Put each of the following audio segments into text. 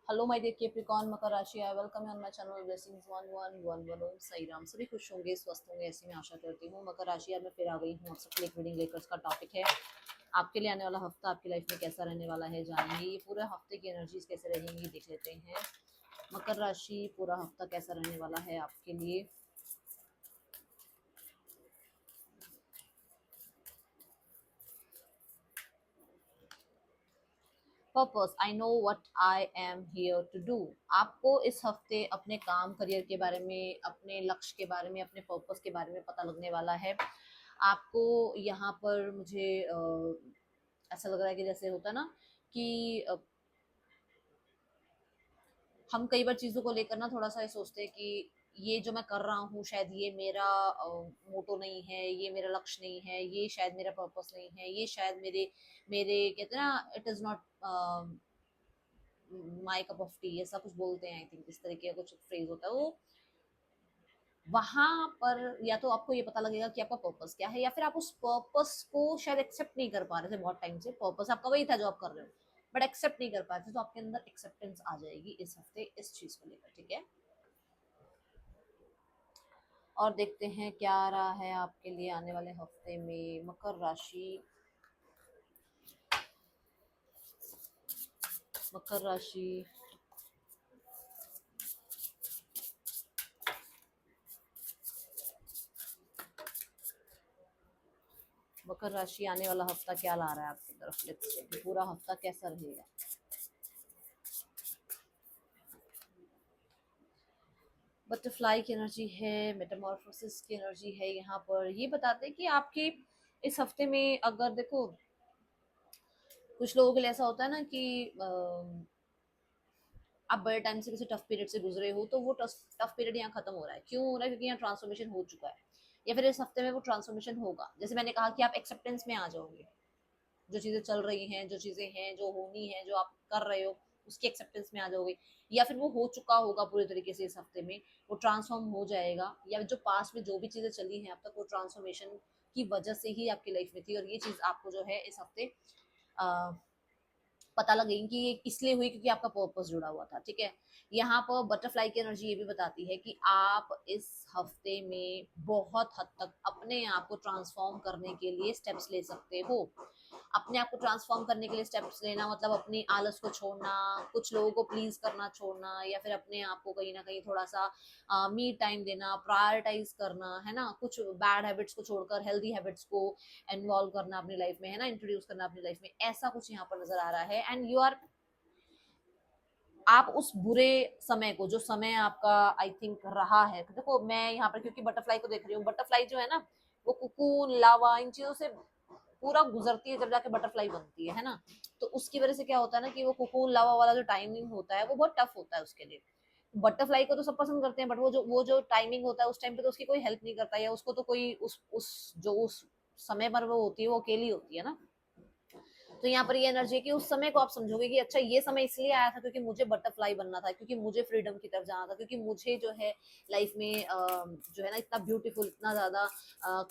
Hello my dear Capricorn मकर राशि, I welcome you on my channel blessings 1111 ओम साई राम। सभी खुश होंगे, स्वस्थ होंगे, ऐसी मैं आशा करती हूँ। मकर राशि, आज मैं फिर आ गई हूँ आप सबके लिए एक रीडिंग लेकर। इसका टॉपिक है आपके लिए आने वाला हफ्ता आपकी लाइफ में कैसा रहने वाला है, जानेंगे। ये पूरे हफ्ते की एनर्जीज कैसे रहेंगी देख लेते हैं। मकर राशि, पूरा हफ्ता कैसा रहने वाला है आपके लिए। Purpose, I know what I am here to do. आपको इस हफ्ते अपने काम, करियर के बारे में, अपने लक्ष्य के बारे में, अपने पर्पस के बारे में पता लगने वाला है। आपको यहाँ पर मुझे ऐसा लग रहा है कि जैसे होता है ना कि हम कई बार चीज़ों को लेकर ना थोड़ा सा ये सोचते हैं कि ये जो मैं कर रहा हूँ शायद ये मेरा मोटो नहीं है, ये मेरा लक्ष्य नहीं है, ये शायद मेरा पर्पस नहीं है, ये शायद मेरे मेरे कहते हैं ना, it is not my cup of T, ऐसा कुछ बोलते हैं। आई थिंक इस तरीके का कुछ फ्रेज होता है वो। वहां पर या तो आपको ये पता लगेगा कि आपका पर्पस क्या है, या फिर आप उस पर्पस को शायद एक्सेप्ट नहीं कर पा रहे थे बहुत टाइम से। पर्पस आपका वही था जो आप कर रहे हो, बट एक्सेप्ट नहीं कर पा रहे थे। तो आपके अंदर एक्सेप्टेंस आ जाएगी इस हफ्ते इस चीज को लेकर, ठीक है। और देखते हैं क्या आ रहा है आपके लिए आने वाले हफ्ते में। मकर राशि, मकर राशि, मकर राशि, आने वाला हफ्ता क्या ला रहा है आपकी तरफ। लेट्स चेक पूरा हफ्ता कैसा रहेगा। बटरफ्लाई की एनर्जी है, मेटामॉर्फोसिस की एनर्जी है। यहाँ पर ये बताते हैं कि आपके इस हफ्ते में, अगर देखो कुछ लोगों के लिए ऐसा होता है ना कि आप बड़े टाइम से किसी टफ पीरियड से गुजरे हो, तो वो टफ पीरियड यहाँ खत्म हो रहा है। क्यों हो रहा है? क्योंकि यहाँ ट्रांसफॉर्मेशन हो चुका है, या फिर इस हफ्ते में वो ट्रांसफॉर्मेशन होगा। जैसे मैंने कहा कि आप एक्सेप्टेंस में आ जाओगे, जो चीजें चल रही हैं, जो चीजें हैं, जो होनी है, जो आप कर रहे हो, उसकी एक्सेप्टेंस में आ जाओगे। या फिर वो हो चुका होगा पूरे तरीके से इस हफ्ते में, वो ट्रांसफॉर्म हो जाएगा। या जो पास्ट में जो भी चीजें चली हैं अब तक, वो ट्रांसफॉर्मेशन की वजह से ही आपकी लाइफ में थी। और ये चीज आपको जो है इस हफ्ते पता लगेगी कि ये इसलिए हुई क्योंकि आपका पर्पस जुड़ा हुआ था, ठीक है। यहाँ पर बटरफ्लाई की एनर्जी ये भी बताती है कि आप इस हफ्ते में बहुत हद तक अपने आप को ट्रांसफॉर्म करने के लिए स्टेप्स ले सकते हो। अपने आप को ट्रांसफॉर्म करने के लिए स्टेप्स लेना मतलब अपनी आलस को छोड़ना, कुछ लोगों को प्लीज करना छोड़ना, या फिर अपने आप को कहीं ना कहीं थोड़ा सा मी टाइम देना, प्रायोरिटाइज करना, है ना। कुछ बैड हैबिट्स को छोड़कर हेल्दी हैबिट्स को इन्वॉल्व करना अपनी लाइफ में, है ना, इंट्रोड्यूस करना अपनी लाइफ में। ऐसा कुछ यहाँ पर नजर आ रहा है। एंड यू आर, आप उस बुरे समय को, जो समय आपका आई थिंक रहा है, तो देखो मैं यहाँ पर क्योंकि बटरफ्लाई को देख रही हूँ। बटरफ्लाई जो है ना, वो कुकून, लावा, इन चीजों से पूरा गुजरती है, जब जाके बटरफ्लाई बनती है ना। तो उसकी वजह से क्या होता है ना कि वो कुकून लावा वाला जो टाइमिंग होता है वो बहुत टफ होता है उसके लिए। बटरफ्लाई को तो सब पसंद करते हैं, बट वो जो टाइमिंग होता है उस टाइम पे तो उसकी कोई हेल्प नहीं करता, या उसको तो कोई उस जो उस समय पर वो होती है वो अकेली होती है ना। तो यहाँ पर ये एनर्जी कि उस समय को आप समझोगे कि अच्छा ये समय इसलिए आया था क्योंकि मुझे बटरफ्लाई बनना था, क्योंकि मुझे फ्रीडम की तरफ जाना था, क्योंकि मुझे जो है लाइफ में जो है ना इतना ब्यूटीफुल, इतना ज्यादा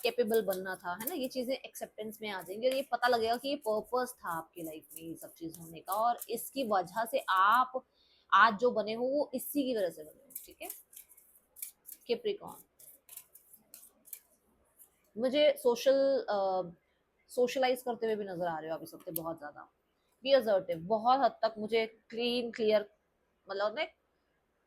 कैपेबल बनना था, है ना। ये चीजें एक्सेप्टेंस में आ जाएंगी और ये पता लगेगा कि ये पर्पस था आपकी लाइफ में ये सब चीज होने का, और इसकी वजह से आप आज जो बने हो वो इसी की वजह से बने हो, ठीक है। कैप्रिकॉर्न, मुझे सोशलाइज करते हुए भी नजर आ रहे हो आप इस हफ्ते बहुत ज्यादा। बी असर्टिव, बहुत हद तक मुझे क्लीन क्लियर, मतलब ना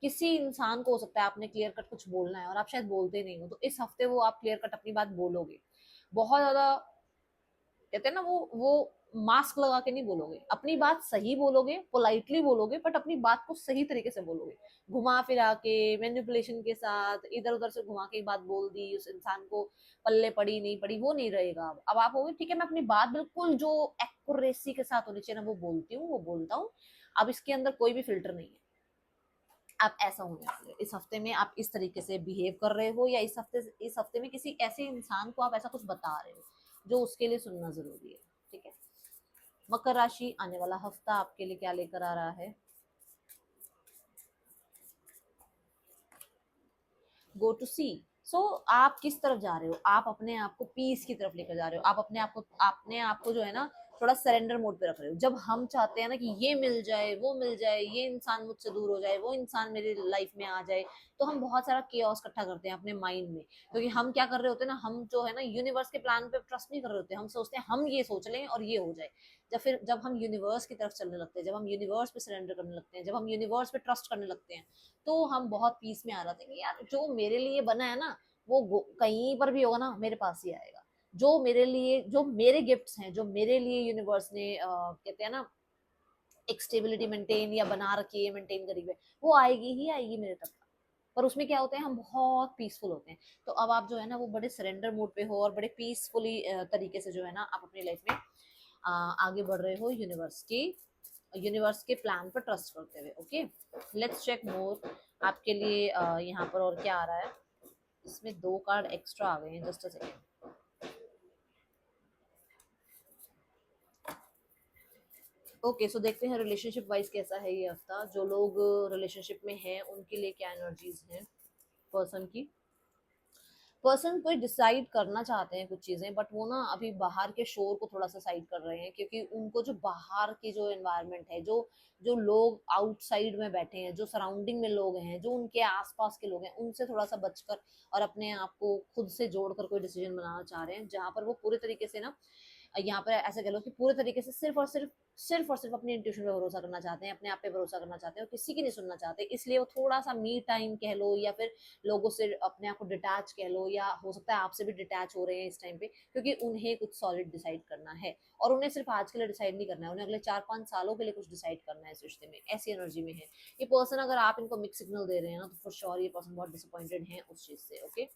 किसी इंसान को हो सकता है आपने क्लियर कट कुछ बोलना है और आप शायद बोलते नहीं हो, तो इस हफ्ते वो आप क्लियर कट अपनी बात बोलोगे। बहुत ज्यादा कहते हैं ना वो मास्क लगा के नहीं बोलोगे, अपनी बात सही बोलोगे, पोलाइटली बोलोगे, बट अपनी बात को सही तरीके से बोलोगे। घुमा फिरा के, मैनिपुलेशन के साथ, इधर उधर से घुमा के बात बोल दी, उस इंसान को पल्ले पड़ी नहीं पड़ी वो नहीं रहेगा। अब आप होगे ठीक है, मैं अपनी बात बिल्कुल जो एक्यूरेसी के साथ होनी चाहिए ना वो बोलती हूँ, वो बोलता हूँ। अब इसके अंदर कोई भी फिल्टर नहीं है। आप ऐसा होने वाले इस हफ्ते में, आप इस तरीके से बिहेव कर रहे हो, या इस हफ्ते में किसी ऐसे इंसान को आप ऐसा कुछ बता रहे हो जो उसके लिए सुनना जरूरी है, ठीक है। मकर राशि, आने वाला हफ्ता आपके लिए क्या लेकर आ रहा है। गो टू सी। सो आप किस तरफ जा रहे हो? आप अपने आप को पीस की तरफ लेकर जा रहे हो। आप अपने आप को जो है ना थोड़ा सरेंडर मोड पे रख रहे हो। जब हम चाहते हैं ना कि ये मिल जाए, वो मिल जाए, ये इंसान मुझसे दूर हो जाए, वो इंसान मेरी लाइफ में आ जाए, तो हम बहुत सारा केओस इकट्ठा करते हैं अपने माइंड में। क्योंकि हम क्या कर रहे होते हैं ना, हम जो है ना यूनिवर्स के प्लान पे ट्रस्ट नहीं कर रहे होते, हम सोचते हैं हम ये सोच लें और ये हो जाए। जब हम यूनिवर्स की तरफ चलने लगते हैं, जब हम यूनिवर्स पे सरेंडर करने लगते हैं, जब हम यूनिवर्स पे ट्रस्ट करने लगते हैं, तो हम बहुत पीस में आ जाते हैं कि यार जो मेरे लिए बना है ना, वो कहीं पर भी होगा ना मेरे पास ही आएगा। जो मेरे लिए, जो मेरे गिफ्ट्स हैं, जो मेरे लिए यूनिवर्स ने कहते हैं ना एक स्टेबिलिटी मेंटेन या बना रखी है, मेंटेन करी हुई है, वो आएगी ही आएगी मेरे तक। पर उसमें क्या होता है, हम बहुत पीसफुल होते हैं। तो अब आप जो है ना वो बड़े सरेंडर मोड पे हो और बड़े पीसफुली तरीके से जो है ना आप अपनी लाइफ में आगे बढ़ रहे हो, यूनिवर्स के प्लान पर ट्रस्ट करते हुए। ओके, लेट्स चेक मोर आपके लिए यहाँ पर और क्या आ रहा है। इसमें 2 कार्ड एक्स्ट्रा आ गए हैं, जस्ट अ सेकेंड। ओके, सो देखते हैं रिलेशनशिप वाइज कैसा है ये हफ्ता। जो लोग रिलेशनशिप में हैं उनके लिए क्या एनर्जीज हैं पर्सन की। पर्सन कोई डिसाइड करना चाहते हैं कुछ चीजें, बट वो ना अभी बाहर के शोर को थोड़ा सा साइड कर रहे हैं, क्योंकि उनको जो बाहर की जो एनवायरनमेंट है, जो जो लोग आउटसाइड में बैठे हैं, जो सराउंडिंग में लोग हैं, जो उनके आसपास के लोग हैं, उनसे थोड़ा सा बचकर और अपने आप को खुद से जोड़कर कोई डिसीजन बनाना चाह रहे हैं, जहां पर वो पूरे तरीके से ना, यहाँ पर ऐसे कह लो कि पूरे तरीके से सिर्फ अपनी इंट्यूशन पे भरोसा करना चाहते हैं, अपने आप पे भरोसा करना चाहते हैं और किसी की नहीं सुनना चाहते। इसलिए वो थोड़ा सा मी टाइम कह लो या फिर लोगों से अपने आप को डिटैच कह लो, या हो सकता है आपसे भी डिटैच हो रहे हैं इस टाइम पे, क्योंकि उन्हें कुछ सॉलिड डिसाइड करना है। और उन्हें सिर्फ आज के लिए डिसाइड नहीं करना है, उन्हें अगले 4-5 सालों के लिए कुछ डिसाइड करना है इस रिश्ते में। ऐसी एनर्जी में है ये पर्सन। अगर आप इनको मिक्स सिग्नल दे रहे हैं ना, तो फॉर श्योर ये पर्सन बहुत डिसअपॉइंटेड है उस चीज से। ओके,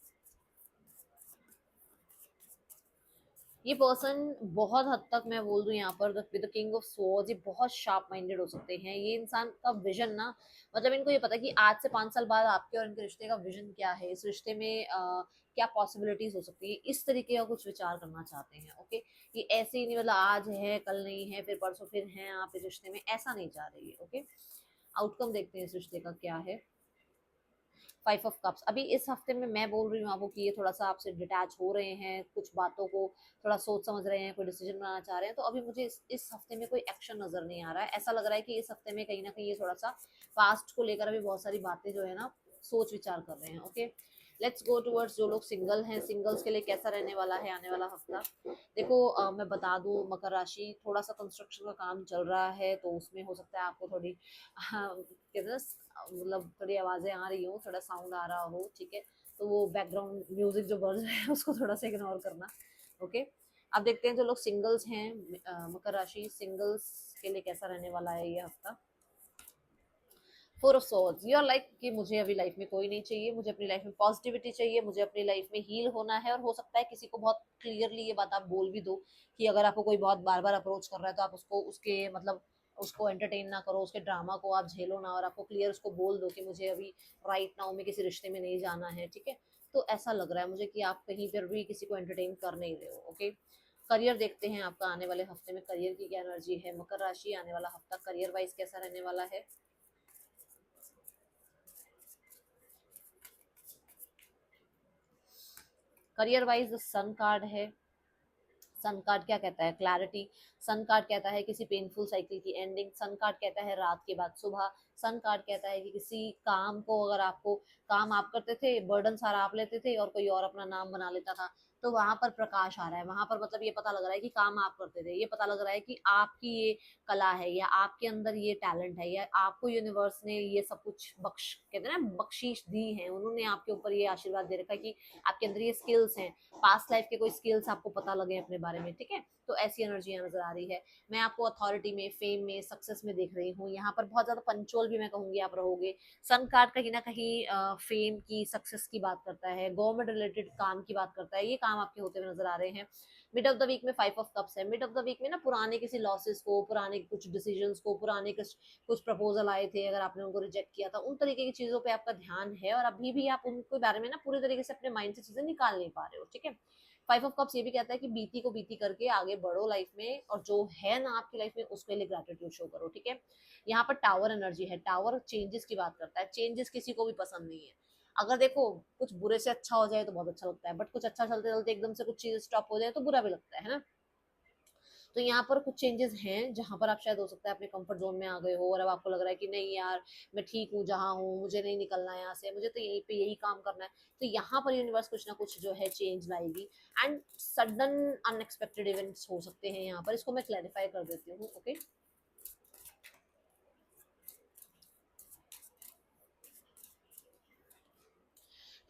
ये पर्सन बहुत हद तक मैं बोल दूं यहाँ पर with the king of swords, ये बहुत शार्प माइंडेड हो सकते हैं। ये इंसान का विजन ना, मतलब इनको ये पता है कि आज से 5 साल बाद आपके और इनके रिश्ते का विजन क्या है, इस रिश्ते में क्या पॉसिबिलिटीज हो सकती है, इस तरीके का कुछ विचार करना चाहते हैं। ओके, ये ऐसे ही नहीं, मतलब आज है कल नहीं है, फिर परसों फिर हैं आप इस रिश्ते में, ऐसा नहीं चाह रही है। ओके, आउटकम देखते हैं इस रिश्ते का क्या है। 5 ऑफ कप्स, अभी इस हफ्ते में मैं बोल रही हूँ आपको कि ये थोड़ा सा आपसे डिटैच हो रहे हैं, कुछ बातों को थोड़ा सोच समझ रहे हैं, कोई डिसीजन बनाना चाह रहे हैं। तो अभी मुझे इस हफ्ते में कोई एक्शन नजर नहीं आ रहा है। ऐसा लग रहा है कि इस हफ्ते में कहीं ना कहीं ये थोड़ा सा पास्ट को लेकर अभी बहुत सारी बातें जो है ना सोच विचार कर रहे हैं। ओके, लेट्स गो टूवर्ड्स जो लोग सिंगल हैं, सिंगल्स के लिए कैसा रहने वाला है आने वाला हफ्ता। देखो मैं बता दूं, मकर राशि, थोड़ा सा कंस्ट्रक्शन का काम चल रहा है, तो उसमें हो सकता है आपको थोड़ी कहते हैं मतलब थोड़ी आवाजें आ रही हो, थोड़ा साउंड आ रहा हो, ठीक है। तो वो बैकग्राउंड म्यूजिक जो बज रहा है उसको थोड़ा सा इग्नोर करना। ओके, अब देखते हैं जो लोग सिंगल्स हैं, मकर राशि, सिंगल्स के लिए कैसा रहने वाला है ये हफ्ता। 4 of swords, you are like कि मुझे अभी लाइफ में कोई नहीं चाहिए, मुझे अपनी लाइफ में पॉजिटिविटी चाहिए, मुझे अपनी लाइफ में हील होना है। और हो सकता है किसी को बहुत क्लियरली ये बात आप बोल भी दो कि अगर आपको कोई बहुत बार बार अप्रोच कर रहा है, तो आप उसको उसके मतलब उसको एंटरटेन ना करो, उसके ड्रामा को आप झेलो ना, और आपको क्लियर उसको बोल दो कि मुझे अभी राइट नाउ में किसी रिश्ते में नहीं जाना है। ठीक है, तो ऐसा लग रहा है मुझे कि आप कहीं पर भी किसी को एंटरटेन कर नहीं रहे हो। ओके, करियर देखते हैं आपका आने वाले हफ्ते में करियर की क्या एनर्जी है। मकर राशि, आने वाला हफ्ता करियर वाइज कैसा रहने वाला है। Career wise the sun card है। सन कार्ड क्या कहता है, क्लैरिटी। सन कार्ड कहता है किसी पेनफुल साइकिल की एंडिंग। सन कार्ड कहता है रात के बाद सुबह। सन कार्ड कहता है कि किसी काम को, अगर आपको काम आप करते थे, बर्डन सारा आप लेते थे और कोई और अपना नाम बना लेता था, तो वहां पर प्रकाश आ रहा है। वहां पर मतलब ये पता लग रहा है कि काम आप करते थे, ये पता लग रहा है कि आपकी ये कला है, या आपके अंदर ये टैलेंट है, या आपको यूनिवर्स ने ये सब कुछ बख्श कहते हैं ना बख्शीश दी है, उन्होंने आपके ऊपर ये आशीर्वाद दे रखा है कि आपके अंदर ये स्किल्स हैं, पास्ट लाइफ के कोई स्किल्स आपको पता लगे अपने बारे में। ठीक है, तो ऐसी एनर्जी नजर आ रही है। मैं आपको अथॉरिटी में, फेम में, सक्सेस में देख रही हूँ। यहाँ पर बहुत ज्यादा पंचुअल भी मैं कहूंगी आप रहोगे। सन कार्ड कहीं ना कहीं फेम की, सक्सेस की बात करता है, गवर्नमेंट रिलेटेड काम की बात करता है। ये काम आपके होते हुए नजर आ रहे हैं। मिड ऑफ द वीक में 5 ऑफ कप्स है। मिड ऑफ द वीक में ना पुराने किसी लॉसेस को, पुराने कुछ डिसीजंस को, पुराने कुछ प्रपोजल आए थे, अगर आपने उनको रिजेक्ट किया था, उन तरीके की चीजों पे आपका ध्यान है, और अभी भी आप उनके बारे में ना पूरी तरीके से अपने माइंड से चीजें निकाल नहीं पा रहे हो। ठीक है, 5 ऑफ कप्स ये भी कहता है कि बीती को बीती करके आगे बढ़ो लाइफ में, और जो है ना आपकी लाइफ में उसके लिए ग्रेटिट्यूड शो करो। ठीक है, यहाँ पर टावर एनर्जी है। टावर चेंजेस की बात करता है। चेंजेस किसी को भी पसंद नहीं है। अगर देखो कुछ बुरे से अच्छा हो जाए तो बहुत अच्छा लगता है, बट कुछ अच्छा चलते चलते एकदम से कुछ चीजें स्टॉप हो जाए तो बुरा भी लगता है ना। तो यहाँ पर कुछ चेंजेस हैं जहाँ पर आप शायद हो सकता है अपने कंफर्ट जोन में आ गए हो और अब आपको लग रहा है कि नहीं यार मैं ठीक हूँ जहाँ हूँ, मुझे नहीं निकलना है यहाँ से, मुझे तो यहीं पे यही काम करना है। तो यहाँ पर यूनिवर्स कुछ ना कुछ जो है चेंज लाएगी एंड सडन अनएक्सपेक्टेड इवेंट्स हो सकते हैं यहाँ पर, इसको मैं क्लैरिफाई कर देती हूँ। ओके,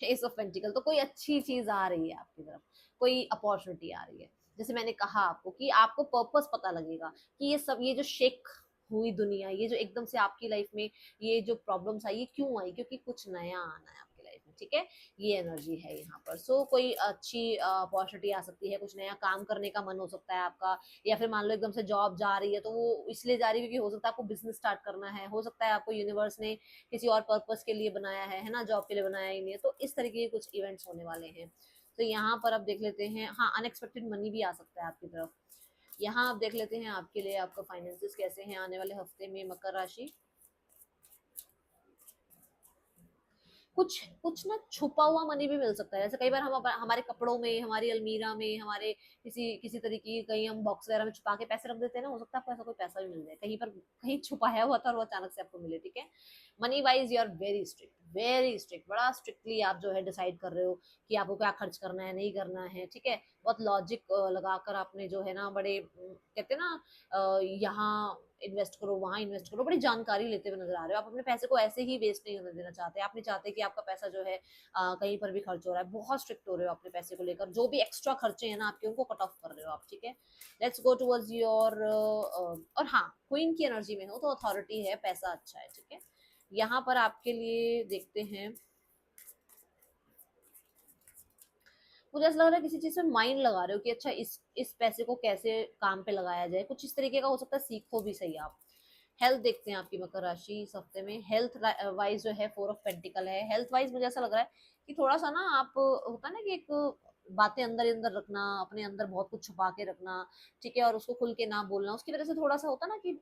एस ऑफ पेंटिकल, तो कोई अच्छी चीज आ रही है आपकी तरफ, कोई अपॉर्चुनिटी आ रही है। जैसे मैंने कहा आपको कि आपको पर्पस पता लगेगा कि ये सब, ये जो शेक हुई दुनिया, ये जो एकदम से आपकी लाइफ में ये जो प्रॉब्लम्स आई, ये क्यों आई, क्योंकि कुछ नया आना है आपकी लाइफ में, ठीक है। ये एनर्जी है यहाँ पर। सो कोई अच्छी अपॉर्चुनिटी आ सकती है, कुछ नया काम करने का मन हो सकता है आपका, या फिर मान लो एकदम से जॉब जा रही है तो वो इसलिए जा रही है क्योंकि हो सकता है आपको बिजनेस स्टार्ट करना है, हो सकता है आपको यूनिवर्स ने किसी और पर्पस के लिए बनाया है ना, जॉब के लिए बनाया ही नहीं है। तो इस तरीके के कुछ इवेंट्स होने वाले हैं। तो यहाँ पर आप देख लेते हैं, हाँ अनएक्सपेक्टेड मनी भी आ सकता है आपकी तरफ। यहाँ आप देख लेते हैं आपके लिए आपका फाइनेंसेस कैसे हैं आने वाले हफ्ते में, मकर राशि। कुछ कुछ ना छुपा हुआ मनी भी मिल सकता है। जैसे कई बार हम हमारे कपड़ों में, हमारी अलमीरा में, हमारे किसी किसी तरीके की कहीं हम बॉक्स वगैरह में छुपा के पैसे रख देते हैं ना, हो सकता है आपको ऐसा कोई पैसा भी मिल जाए कहीं पर, कहीं छुपाया हुआ था और वो अचानक से आपको मिले, ठीक है। Money wise you are very strict, very strict, बड़ा स्ट्रिक्टली आप जो है डिसाइड कर रहे हो कि आपको क्या खर्च करना है, नहीं करना है, ठीक है। बहुत लॉजिक लगाकर आपने जो है ना, बड़े कहते हैं ना यहाँ इन्वेस्ट करो, वहां इन्वेस्ट करो, बड़ी जानकारी लेते हुए नजर आ रहे हो। आप अपने पैसे को ऐसे ही वेस्ट नहीं होने देना चाहते, आप नहीं चाहते कि आपका पैसा जो है कहीं पर भी खर्च हो रहा है। बहुत स्ट्रिक्ट हो रहे हो अपने पैसे को लेकर, जो भी एक्स्ट्रा खर्चे हैं ना आपके, उनको कट ऑफ कर रहे हो आप, ठीक है। लेट्स गो टुवर्ड्स योर और हाँ, क्वीन की एनर्जी में हो तो अथॉरिटी है, पैसा अच्छा है, ठीक है। यहाँ पर आपके लिए देखते हैं, मुझे ऐसा लग रहा है किसी चीज में माइंड लगा रहे हो कि अच्छा इस पैसे को कैसे काम पे लगाया जाए, कुछ इस तरीके का हो सकता है, सीखो भी सही आप। हेल्थ देखते हैं आपकी मकर राशि इस हफ्ते में। हेल्थ वाइज जो है 4 ऑफ पेंटिकल है। हेल्थ वाइज मुझे ऐसा लग रहा है कि थोड़ा सा ना आप, होता है ना कि एक बातें अंदर अंदर रखना, अपने अंदर बहुत कुछ छुपा के रखना, ठीक है, और उसको खुल के ना बोलना, उसकी वजह से थोड़ा सा होता है ना कि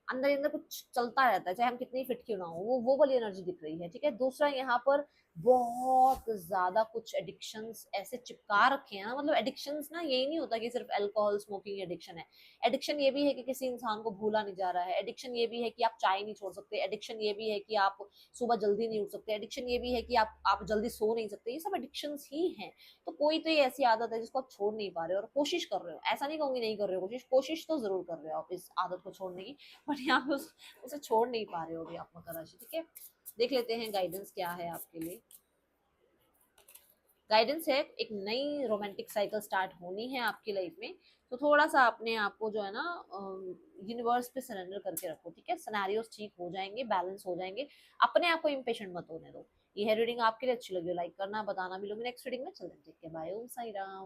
अंदर अंदर कुछ चलता रहता है, चाहे हम कितनी फिट क्यों ना हो, वो वाली एनर्जी दिख रही है, ठीक है। दूसरा यहाँ पर बहुत ज्यादा कुछ एडिक्शंस ऐसे चिपका रखे हैं ना, मतलब एडिक्शंस ना यही नहीं होता कि सिर्फ अल्कोहल स्मोकिंग एडिक्शन है। एडिक्शन ये भी है कि किसी इंसान को भूला नहीं जा रहा है। एडिक्शन ये भी है कि आप चाय नहीं छोड़ सकते। एडिक्शन ये भी है कि आप सुबह जल्दी नहीं उठ सकते। एडिक्शन ये भी है कि आप जल्दी सो नहीं सकते। ये सब एडिक्शंस ही हैं। तो कोई तो ये ऐसी आदत है जिसको आप छोड़ नहीं पा रहे हो और कोशिश कर रहे हो, ऐसा नहीं कहूंगी नहीं कर रहे हो, कोशिश कोशिश तो जरूर कर रहे हो आप इस आदत को छोड़ने की, बट यहाँ पे उसे छोड़ नहीं पा रहे हो अभी आप मकर राशि, ठीक है। देख लेते हैं गाइडेंस क्या है आपके लिए। गाइडेंस है एक नई रोमांटिक साइकिल स्टार्ट होनी है आपकी लाइफ में। तो थोड़ा सा अपने आप को जो है ना यूनिवर्स पे सरेंडर करके रखो, ठीक है। सिनेरियोस ठीक हो जाएंगे, बैलेंस हो जाएंगे। अपने आप को इम्पेशेंट मत होने दो। ये है रीडिंग आपके लिए अच्छी लगी हो लाइक करना, बताना भी लोग नेक्स्ट रीडिंग में। चलते हैं, ठीक है, बाय, ओम साई राम।